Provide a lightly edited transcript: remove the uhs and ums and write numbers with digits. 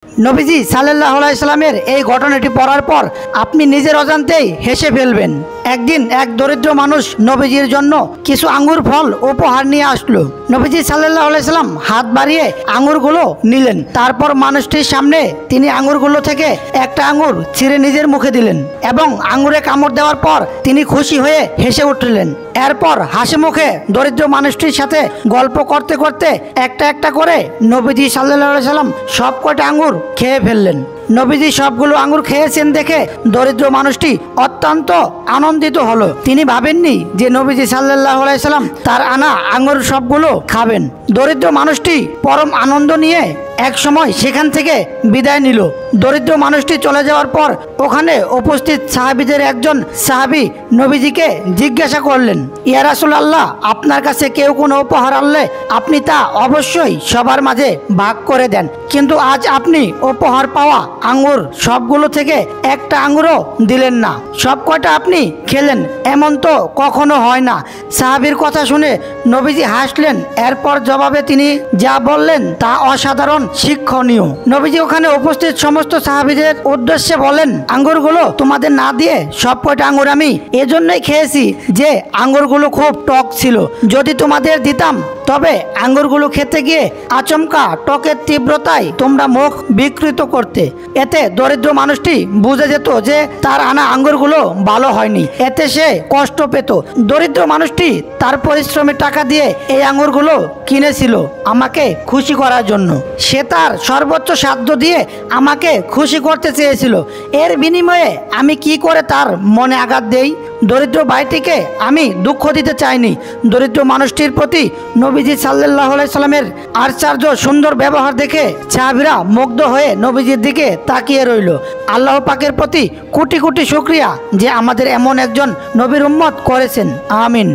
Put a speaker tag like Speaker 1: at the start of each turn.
Speaker 1: নবীজি সাল্লাল্লাহু আলাইহি সাল্লামের এই ঘটনাটি পড়ার পর আপনি নিজের অজান্তেই হেসে ফেলবেন। একদিন এক দরিদ্র মানুষ নবীজির জন্য কিছু আঙ্গুর ফল উপহার নিয়ে আসলো। নবীজি সাল্লাল্লাহু আলাইহি সাল্লাম হাত বাড়িয়ে আঙ্গুরগুলো নিলেন। তারপর মানুষটির সামনে তিনি আঙ্গুরগুলো থেকে একটা আঙ্গুর ছিঁড়ে নিজের মুখে দিলেন এবং আঙ্গুরে কামড় দেওয়ার পর তিনি খুশি হয়ে হেসে উঠলেন। এরপর হাসি মুখে দরিদ্র মানুষটির সাথে গল্প করতে করতে একটা একটা করে নবীজি সাল্লাল্লাহু আলাইহি সাল্লাম সব কয়টা আঙ্গুর খেয়ে ফেললেন। নবীজি সবগুলো আঙ্গুর খেয়েছেন দেখে দরিদ্র মানুষটি অত্যন্ত আনন্দিত হলো। তিনি ভাবেননি যে নবীজি সাল্লাল্লাহু আলাইহি সাল্লাম তার আনা আঙ্গুর সবগুলো খাবেন। দরিদ্র মানুষটি পরম আনন্দ নিয়ে এক সময় সেখান থেকে বিদায় নিল। দরিদ্র মানুষটি চলে যাওয়ার পর ওখানে উপস্থিত সাহাবীদের একজন সাহাবী নবীজিকে জিজ্ঞাসা করলেন, ইয়া রাসূলুল্লাহ, আপনার কাছে কেউ কোনো উপহার আনলে আপনি তা অবশ্যই সবার মাঝে ভাগ করে দেন, কিন্তু আজ আপনি উপহার পাওয়া আঙ্গুর সবগুলো থেকে একটা আঙ্গুরও দিলেন না, সব কয়টা আপনি খেলেন, এমন তো কখনো হয় না। সাহাবীর কথা শুনে নবীজি হাসলেন। এরপর জবাবে তিনি যা বললেন তা অসাধারণ শিক্ষণীয়। নবীজি ওখানে উপস্থিত সমস্ত সাহাবীদের উদ্দেশ্যে বলেন, আঙ্গুরগুলো তোমাদের না দিয়ে সব কয়টা আঙ্গুর আমি এজন্যই খেয়েছি যে আঙ্গুরগুলো খুব টক ছিল। যদি তোমাদের দিতাম তবে আঙ্গুরগুলো খেতে গিয়ে আচমকা টকের তীব্রতায় তোমরা মুখ বিকৃত করতে। এতে দরিদ্র মানুষটি বুঝে যেত যে তার আনা আঙ্গুরগুলো ভালো হয়নি, এতে সে কষ্ট পেত। দরিদ্র মানুষটি তার পরিশ্রমের টাকা দিয়ে এই আঙ্গুরগুলো কিনেছিল আমাকে খুশি করার জন্য। সে তার সর্বোচ্চ সাধ্য দিয়ে আমাকে খুশি করতে চেয়েছিল। এর বিনিময়ে আমি কি করে তার মনে আঘাত দেই? দরিদ্র ভাইটিকে আমি দুঃখ দিতে চাইনি। দরিদ্র মানুষটির প্রতি নবীজি সাল্লাল্লাহু আলাইহি সাল্লামের আশ্চর্য সুন্দর ব্যবহার দেখে সাহাবীরা মুগ্ধ হয়ে নবীজির দিকে তাকিয়ে রইল। আল্লাহ পাকের প্রতি কোটি কোটি শুকরিয়া যে আমাদের এমন একজন নবীর উম্মত করেছেন। আমিন।